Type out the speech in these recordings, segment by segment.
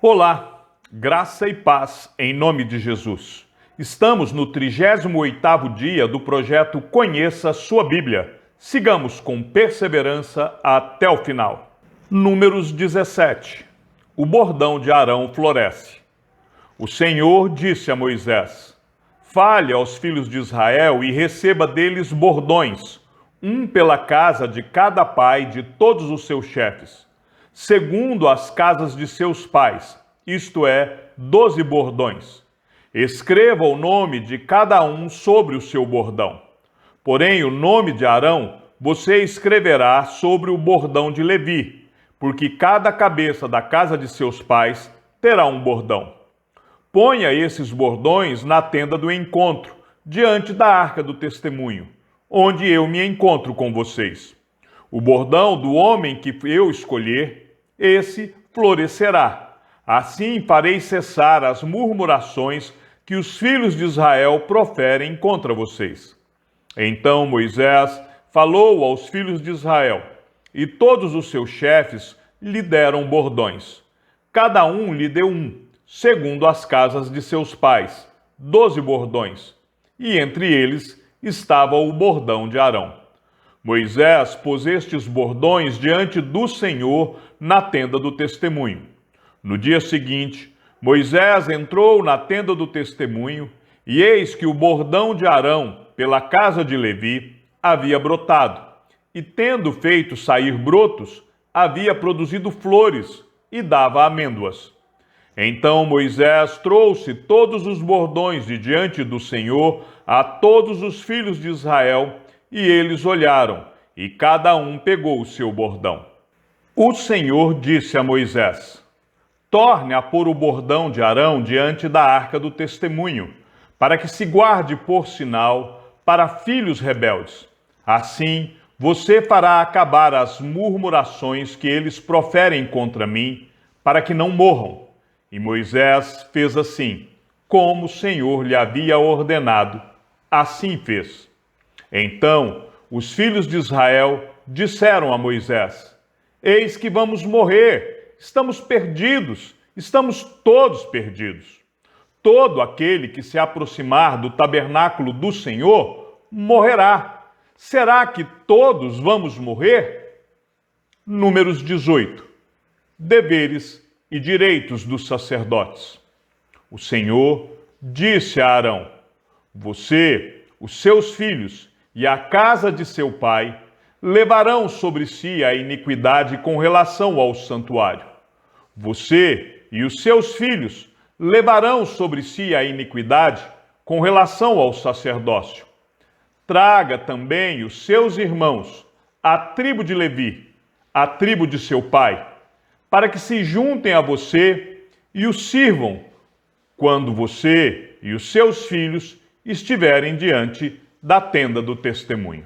Olá, graça e paz em nome de Jesus. Estamos no 38º dia do projeto Conheça Sua Bíblia. Sigamos com perseverança até o final. Números 17. O bordão de Arão floresce. O Senhor disse a Moisés: fale aos filhos de Israel e receba deles bordões, um pela casa de cada pai de todos os seus chefes, segundo as casas de seus pais, isto é, 12 bordões. Escreva o nome de cada um sobre o seu bordão. Porém, o nome de Arão você escreverá sobre o bordão de Levi, porque cada cabeça da casa de seus pais terá um bordão. Ponha esses bordões na tenda do encontro, diante da arca do testemunho, onde eu me encontro com vocês. O bordão do homem que eu escolher, esse florescerá. Assim farei cessar as murmurações que os filhos de Israel proferem contra vocês. Então Moisés falou aos filhos de Israel, e todos os seus chefes lhe deram bordões. Cada um lhe deu um, segundo as casas de seus pais, 12 bordões, e entre eles estava o bordão de Arão. Moisés pôs estes bordões diante do Senhor na tenda do testemunho. No dia seguinte, Moisés entrou na tenda do testemunho, e eis que o bordão de Arão, pela casa de Levi, havia brotado, e tendo feito sair brotos, havia produzido flores e dava amêndoas. Então Moisés trouxe todos os bordões de diante do Senhor a todos os filhos de Israel, e eles olharam, e cada um pegou o seu bordão. O Senhor disse a Moisés: torne a pôr o bordão de Arão diante da arca do testemunho, para que se guarde por sinal para filhos rebeldes. Assim, você fará acabar as murmurações que eles proferem contra mim, para que não morram. E Moisés fez assim, como o Senhor lhe havia ordenado, assim fez. Então, os filhos de Israel disseram a Moisés: eis que vamos morrer, estamos perdidos, estamos todos perdidos. Todo aquele que se aproximar do tabernáculo do Senhor morrerá. Será que todos vamos morrer? Números 18. Deveres e direitos dos sacerdotes. O Senhor disse a Arão: você, os seus filhos e a casa de seu pai levarão sobre si a iniquidade com relação ao santuário. Você e os seus filhos levarão sobre si a iniquidade com relação ao sacerdócio. Traga também os seus irmãos, a tribo de Levi, a tribo de seu pai, para que se juntem a você e o sirvam quando você e os seus filhos estiverem diante da tenda do testemunho.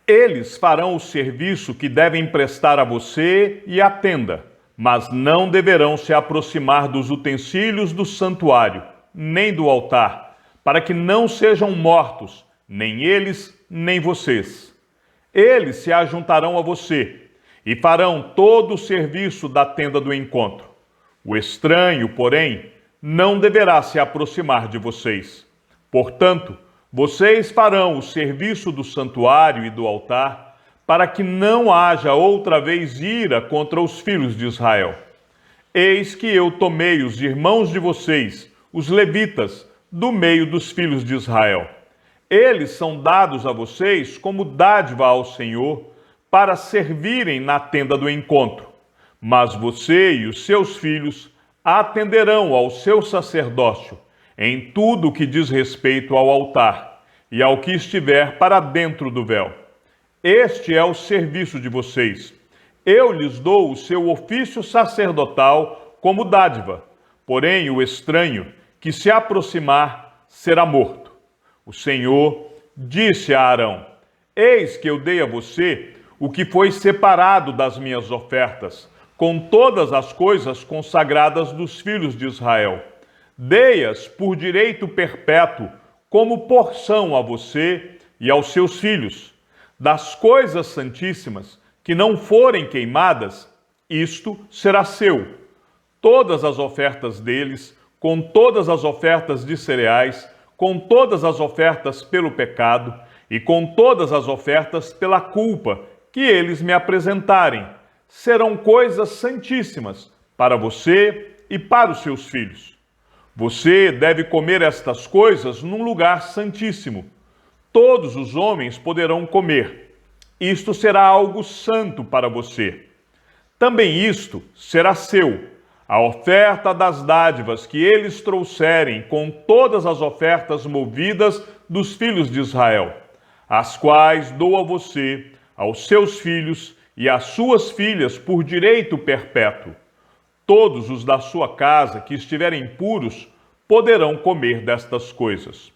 Eles farão o serviço que devem prestar a você e à tenda, mas não deverão se aproximar dos utensílios do santuário, nem do altar, para que não sejam mortos, nem eles, nem vocês. Eles se ajuntarão a você e farão todo o serviço da tenda do encontro. O estranho, porém, não deverá se aproximar de vocês. Portanto, vocês farão o serviço do santuário e do altar, para que não haja outra vez ira contra os filhos de Israel. Eis que eu tomei os irmãos de vocês, os levitas, do meio dos filhos de Israel. Eles são dados a vocês como dádiva ao Senhor, para servirem na tenda do encontro. Mas você e os seus filhos atenderão ao seu sacerdócio em tudo o que diz respeito ao altar e ao que estiver para dentro do véu. Este é o serviço de vocês. Eu lhes dou o seu ofício sacerdotal como dádiva, porém o estranho que se aproximar será morto. O Senhor disse a Arão: eis que eu dei a você o que foi separado das minhas ofertas, com todas as coisas consagradas dos filhos de Israel. Dei-as por direito perpétuo, como porção a você e aos seus filhos. Das coisas santíssimas que não forem queimadas, isto será seu. todas as ofertas deles, com todas as ofertas de cereais, com todas as ofertas pelo pecado e com todas as ofertas pela culpa que eles me apresentarem. Serão coisas santíssimas para você e para os seus filhos. Você deve comer estas coisas num lugar santíssimo. Todos os homens poderão comer. Isto será algo santo para você. Também isto será seu, a oferta das dádivas que eles trouxerem com todas as ofertas movidas dos filhos de Israel, as quais dou a você, aos seus filhos e às suas filhas por direito perpétuo. Todos os da sua casa que estiverem puros poderão comer destas coisas.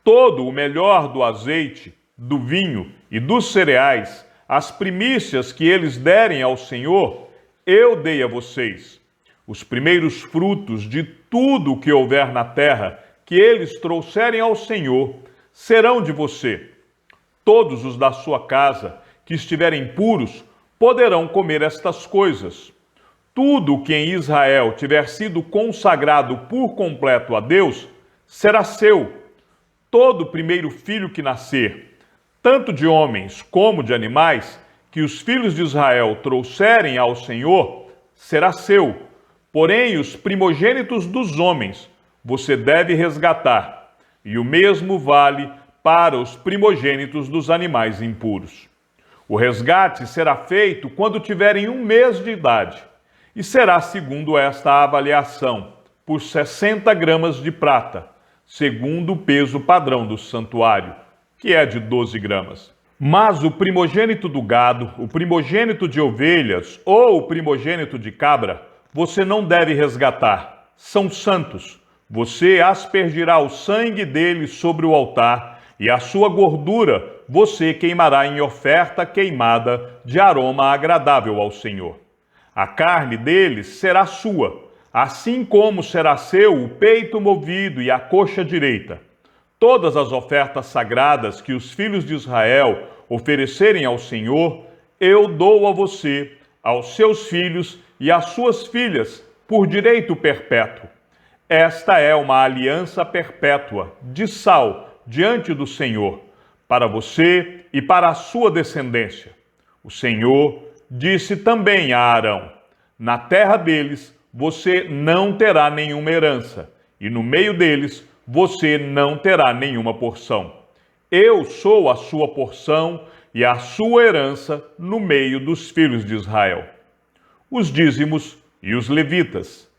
Todo o melhor do azeite, do vinho e dos cereais, as primícias que eles derem ao Senhor, eu dei a vocês. Os primeiros frutos de tudo o que houver na terra, que eles trouxerem ao Senhor, serão de você. Todos os da sua casa que estiverem puros poderão comer estas coisas. Tudo o que em Israel tiver sido consagrado por completo a Deus, será seu. Todo primeiro filho que nascer, tanto de homens como de animais, que os filhos de Israel trouxerem ao Senhor, será seu. Porém, os primogênitos dos homens você deve resgatar, e o mesmo vale para os primogênitos dos animais impuros. O resgate será feito quando tiverem 1 mês de idade, e será segundo esta avaliação, por 60 gramas de prata, segundo o peso padrão do santuário, que é de 12 gramas. Mas o primogênito do gado, o primogênito de ovelhas ou o primogênito de cabra, você não deve resgatar. São santos. Você aspergirá o sangue deles sobre o altar e a sua gordura você queimará em oferta queimada de aroma agradável ao Senhor. A carne deles será sua, assim como será seu o peito movido e a coxa direita. Todas as ofertas sagradas que os filhos de Israel oferecerem ao Senhor, eu dou a você, aos seus filhos e às suas filhas, por direito perpétuo. Esta é uma aliança perpétua, de sal, diante do Senhor, para você e para a sua descendência. O Senhor disse também a Arão: na terra deles você não terá nenhuma herança, e no meio deles você não terá nenhuma porção. Eu sou a sua porção e a sua herança no meio dos filhos de Israel. Os dízimos e os levitas.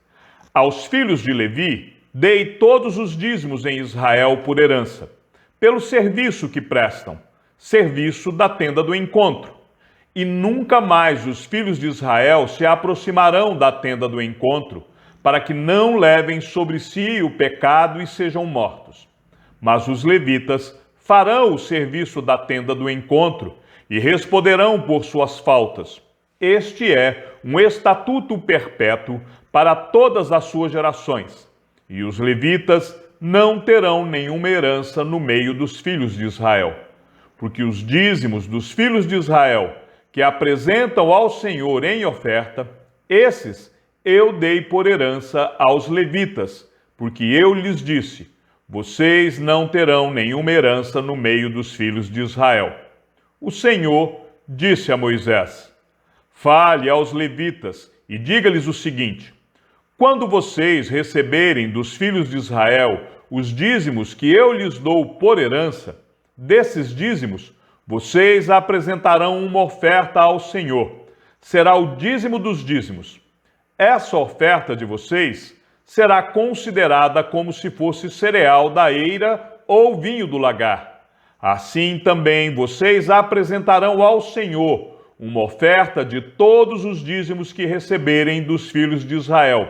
Aos filhos de Levi dei todos os dízimos em Israel por herança, pelo serviço que prestam, serviço da tenda do encontro. E nunca mais os filhos de Israel se aproximarão da tenda do encontro, para que não levem sobre si o pecado e sejam mortos. Mas os levitas farão o serviço da tenda do encontro e responderão por suas faltas. Este é um estatuto perpétuo para todas as suas gerações. E os levitas não terão nenhuma herança no meio dos filhos de Israel, porque os dízimos dos filhos de Israel, que apresentam ao Senhor em oferta, esses eu dei por herança aos levitas, porque eu lhes disse: vocês não terão nenhuma herança no meio dos filhos de Israel. O Senhor disse a Moisés: fale aos levitas e diga-lhes o seguinte: quando vocês receberem dos filhos de Israel os dízimos que eu lhes dou por herança, desses dízimos vocês apresentarão uma oferta ao Senhor. Será o dízimo dos dízimos. Essa oferta de vocês será considerada como se fosse cereal da eira ou vinho do lagar. Assim também vocês apresentarão ao Senhor uma oferta de todos os dízimos que receberem dos filhos de Israel,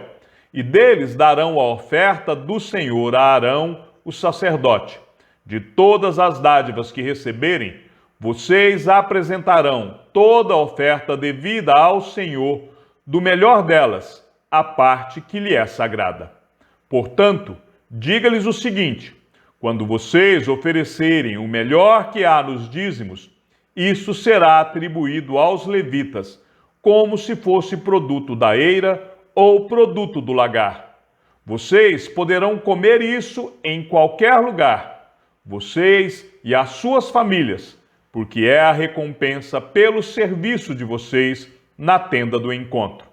e deles darão a oferta do Senhor a Arão, o sacerdote. De todas as dádivas que receberem, vocês apresentarão toda a oferta devida ao Senhor, do melhor delas, a parte que lhe é sagrada. Portanto, diga-lhes o seguinte: quando vocês oferecerem o melhor que há nos dízimos, isso será atribuído aos levitas, como se fosse produto da eira ou produto do lagar. Vocês poderão comer isso em qualquer lugar, vocês e as suas famílias, porque é a recompensa pelo serviço de vocês na tenda do encontro.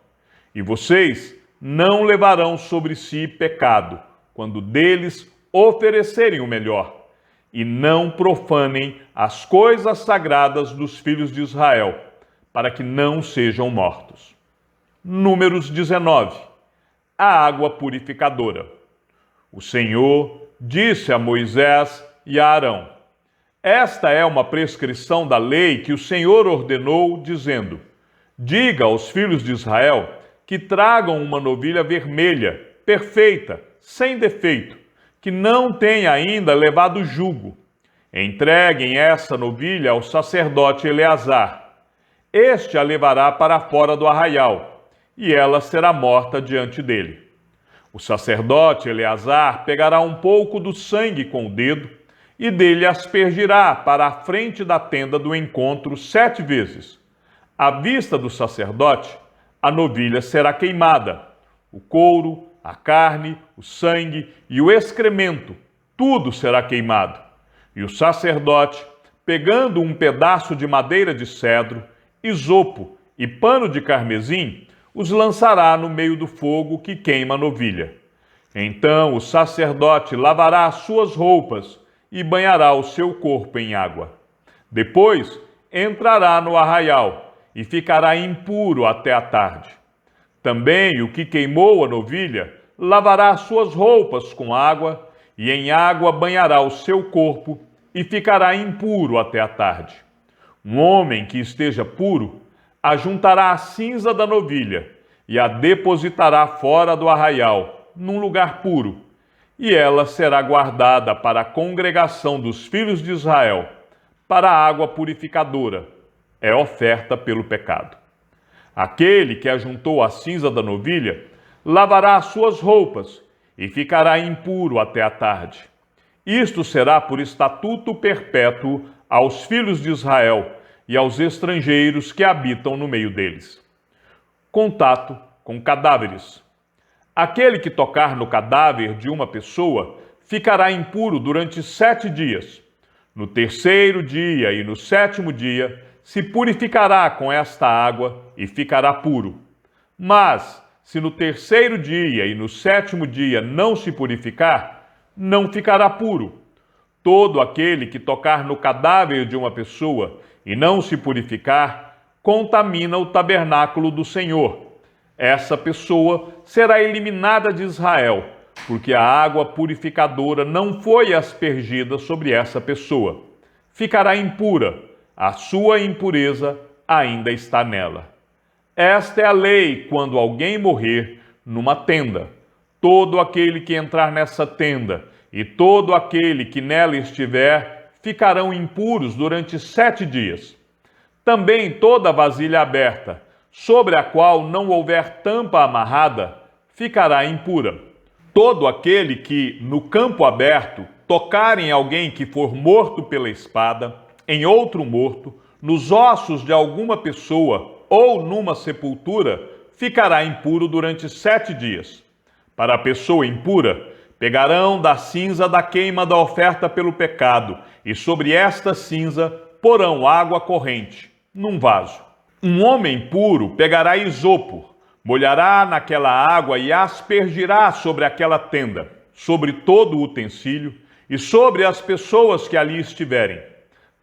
E vocês não levarão sobre si pecado, quando deles oferecerem o melhor, e não profanem as coisas sagradas dos filhos de Israel, para que não sejam mortos. Números 19. A água purificadora. O Senhor disse a Moisés e a Arão: esta é uma prescrição da lei que o Senhor ordenou, dizendo: diga aos filhos de Israel que tragam uma novilha vermelha, perfeita, sem defeito, que não tenha ainda levado jugo. Entreguem essa novilha ao sacerdote Eleazar. Este a levará para fora do arraial, e ela será morta diante dele. O sacerdote Eleazar pegará um pouco do sangue com o dedo e dele aspergirá para a frente da tenda do encontro 7 vezes. À vista do sacerdote, a novilha será queimada. O couro, a carne, o sangue e o excremento, tudo será queimado. E o sacerdote, pegando um pedaço de madeira de cedro, isopo e pano de carmesim, os lançará no meio do fogo que queima a novilha. Então o sacerdote lavará as suas roupas e banhará o seu corpo em água. Depois entrará no arraial e ficará impuro até a tarde. Também o que queimou a novilha lavará as suas roupas com água e em água banhará o seu corpo e ficará impuro até a tarde. Um homem que esteja puro ajuntará a cinza da novilha e a depositará fora do arraial, num lugar puro, e ela será guardada para a congregação dos filhos de Israel, para a água purificadora, é oferta pelo pecado. Aquele que ajuntou a cinza da novilha lavará as suas roupas e ficará impuro até a tarde. Isto será por estatuto perpétuo aos filhos de Israel e aos estrangeiros que habitam no meio deles. Contato com cadáveres. Aquele que tocar no cadáver de uma pessoa ficará impuro durante 7 dias. No 3º dia e no 7º dia se purificará com esta água e ficará puro. Mas, se no 3º dia e no 7º dia não se purificar, não ficará puro. Todo aquele que tocar no cadáver de uma pessoa e não se purificar, contamina o tabernáculo do Senhor. Essa pessoa será eliminada de Israel, porque a água purificadora não foi aspergida sobre essa pessoa. Ficará impura, a sua impureza ainda está nela. Esta é a lei quando alguém morrer numa tenda. Todo aquele que entrar nessa tenda e todo aquele que nela estiver ficarão impuros durante 7 dias. Também toda vasilha aberta, sobre a qual não houver tampa amarrada, ficará impura. Todo aquele que, no campo aberto, tocar em alguém que for morto pela espada, em outro morto, nos ossos de alguma pessoa ou numa sepultura, ficará impuro durante 7 dias. Para a pessoa impura, pegarão da cinza da queima da oferta pelo pecado, e sobre esta cinza porão água corrente, num vaso. Um homem puro pegará isopo, molhará naquela água e aspergirá sobre aquela tenda, sobre todo o utensílio e sobre as pessoas que ali estiverem.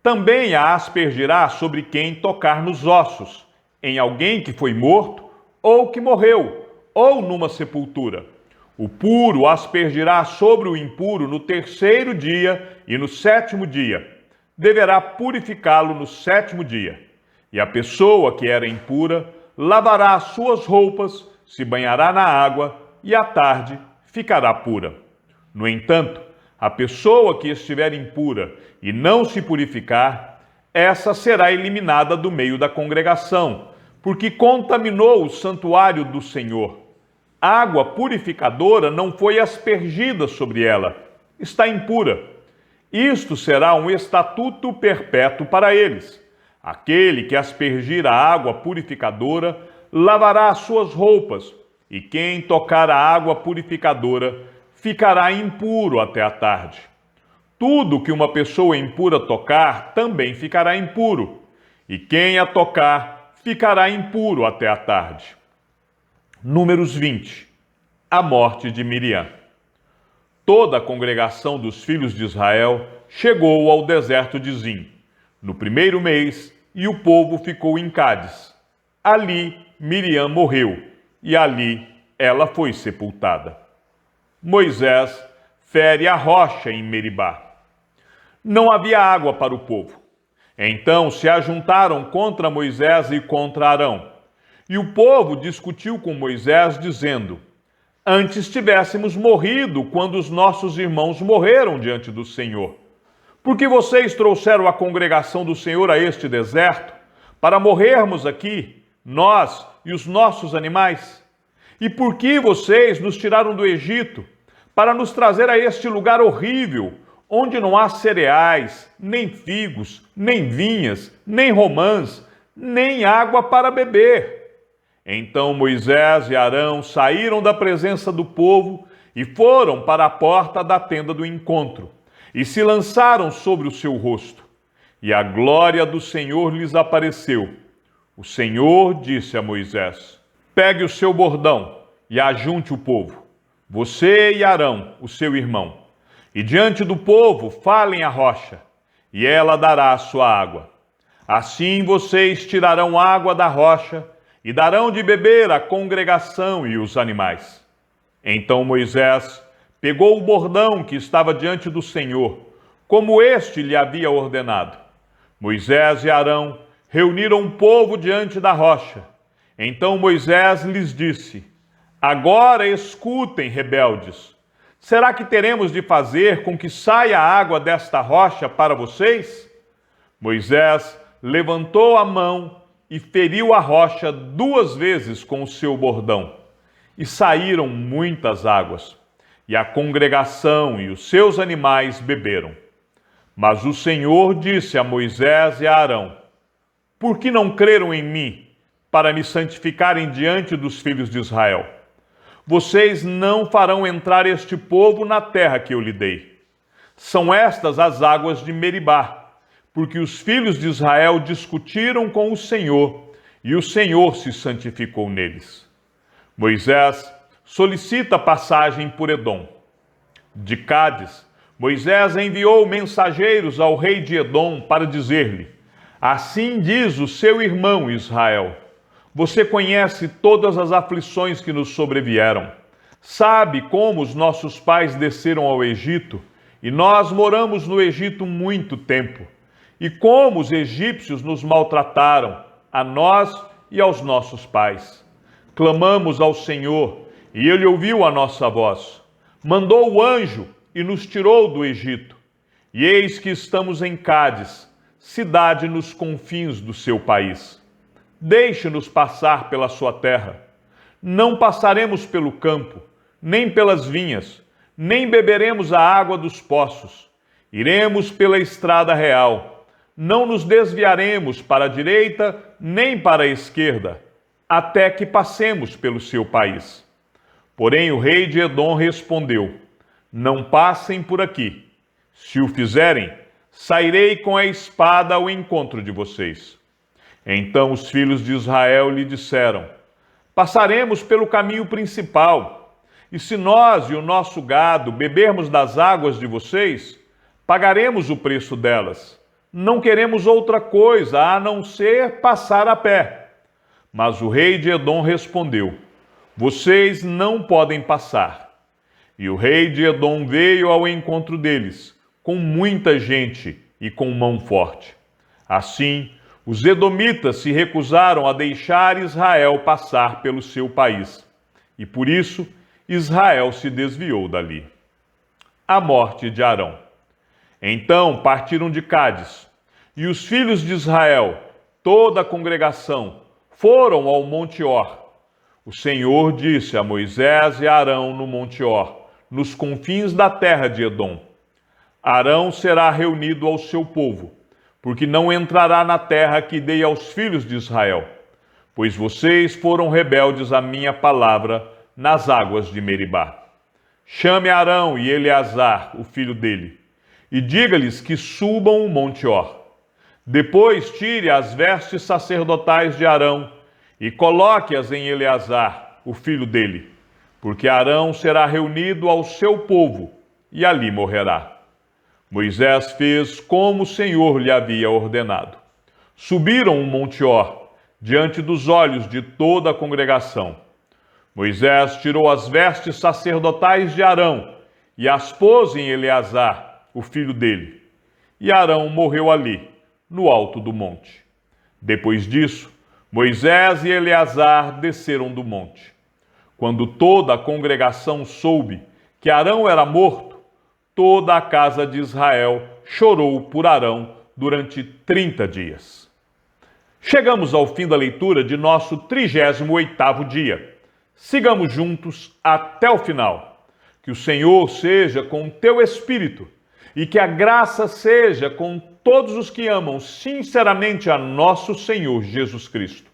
Também a aspergirá sobre quem tocar nos ossos, em alguém que foi morto ou que morreu, ou numa sepultura. O puro aspergirá sobre o impuro no 3º dia e no 7º dia. Deverá purificá-lo no 7º dia. E a pessoa que era impura lavará as suas roupas, se banhará na água e à tarde ficará pura. No entanto, a pessoa que estiver impura e não se purificar, essa será eliminada do meio da congregação, porque contaminou o santuário do Senhor. Água purificadora não foi aspergida sobre ela, está impura. Isto será um estatuto perpétuo para eles. Aquele que aspergir a água purificadora lavará as suas roupas e quem tocar a água purificadora ficará impuro até a tarde. Tudo que uma pessoa impura tocar também ficará impuro, e quem a tocar ficará impuro até a tarde. Números 20. A morte de Miriam. Toda a congregação dos filhos de Israel chegou ao deserto de Zim, no primeiro mês, e o povo ficou em Cádiz. Ali Miriam morreu, e ali ela foi sepultada. Moisés fere a rocha em Meribá. Não havia água para o povo. Então se ajuntaram contra Moisés e contra Arão. E o povo discutiu com Moisés, dizendo: Antes tivéssemos morrido quando os nossos irmãos morreram diante do Senhor. Porque vocês trouxeram a congregação do Senhor a este deserto, para morrermos aqui, nós e os nossos animais? E por que vocês nos tiraram do Egito, para nos trazer a este lugar horrível, onde não há cereais, nem figos, nem vinhas, nem romãs, nem água para beber? Então Moisés e Arão saíram da presença do povo e foram para a porta da tenda do encontro, e se lançaram sobre o seu rosto. E a glória do Senhor lhes apareceu. O Senhor disse a Moisés: Pegue o seu bordão e ajunte o povo, você e Arão, o seu irmão, e diante do povo falem a rocha, e ela dará a sua água. Assim vocês tirarão água da rocha e darão de beber à congregação e os animais. Então Moisés pegou o bordão que estava diante do Senhor, como este lhe havia ordenado. Moisés e Arão reuniram o povo diante da rocha. Então Moisés lhes disse: Agora escutem, rebeldes. Será que teremos de fazer com que saia água desta rocha para vocês? Moisés levantou a mão e feriu a rocha 2 vezes com o seu bordão. E saíram muitas águas, e a congregação e os seus animais beberam. Mas o Senhor disse a Moisés e a Arão: Por que não creram em mim, para me santificarem diante dos filhos de Israel? Vocês não farão entrar este povo na terra que eu lhe dei. São estas as águas de Meribá, porque os filhos de Israel discutiram com o Senhor, e o Senhor se santificou neles. Moisés solicita passagem por Edom. De Cádiz, Moisés enviou mensageiros ao rei de Edom para dizer-lhe: Assim diz o seu irmão Israel: Você conhece todas as aflições que nos sobrevieram. Sabe como os nossos pais desceram ao Egito, e nós moramos no Egito muito tempo. E como os egípcios nos maltrataram, a nós e aos nossos pais. Clamamos ao Senhor, e Ele ouviu a nossa voz. Mandou o anjo e nos tirou do Egito. E eis que estamos em Cádiz, cidade nos confins do seu país. Deixe-nos passar pela sua terra. Não passaremos pelo campo, nem pelas vinhas, nem beberemos a água dos poços. Iremos pela estrada real. Não nos desviaremos para a direita nem para a esquerda, até que passemos pelo seu país. Porém o rei de Edom respondeu: Não passem por aqui. Se o fizerem, sairei com a espada ao encontro de vocês. Então os filhos de Israel lhe disseram: Passaremos pelo caminho principal, e se nós e o nosso gado bebermos das águas de vocês, pagaremos o preço delas. Não queremos outra coisa a não ser passar a pé. Mas o rei de Edom respondeu: Vocês não podem passar. E o rei de Edom veio ao encontro deles, com muita gente e com mão forte. Assim, os edomitas se recusaram a deixar Israel passar pelo seu país. E por isso, Israel se desviou dali. A morte de Arão. Então partiram de Cádiz, e os filhos de Israel, toda a congregação, foram ao Monte Or. O Senhor disse a Moisés e a Arão no Monte Or, nos confins da terra de Edom: Arão será reunido ao seu povo, porque não entrará na terra que dei aos filhos de Israel, pois vocês foram rebeldes à minha palavra, nas águas de Meribá. Chame Arão e Eleazar, o filho dele, e diga-lhes que subam o monte Or. Depois tire as vestes sacerdotais de Arão e coloque-as em Eleazar, o filho dele, porque Arão será reunido ao seu povo e ali morrerá. Moisés fez como o Senhor lhe havia ordenado. Subiram o monte Or, diante dos olhos de toda a congregação. Moisés tirou as vestes sacerdotais de Arão e as pôs em Eleazar, o filho dele. E Arão morreu ali, no alto do monte. Depois disso, Moisés e Eleazar desceram do monte. Quando toda a congregação soube que Arão era morto, toda a casa de Israel chorou por Arão durante 30 dias. Chegamos ao fim da leitura de nosso 38º dia. Sigamos juntos até o final. Que o Senhor seja com o teu espírito e que a graça seja com todos os que amam sinceramente a nosso Senhor Jesus Cristo.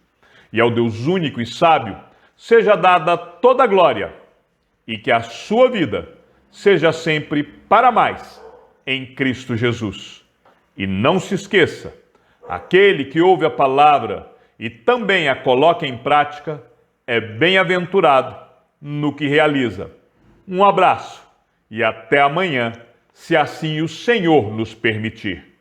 E ao Deus único e sábio seja dada toda a glória e que a sua vida seja sempre para mais em Cristo Jesus. E não se esqueça, aquele que ouve a palavra e também a coloca em prática é bem-aventurado no que realiza. Um abraço e até amanhã, se assim o Senhor nos permitir.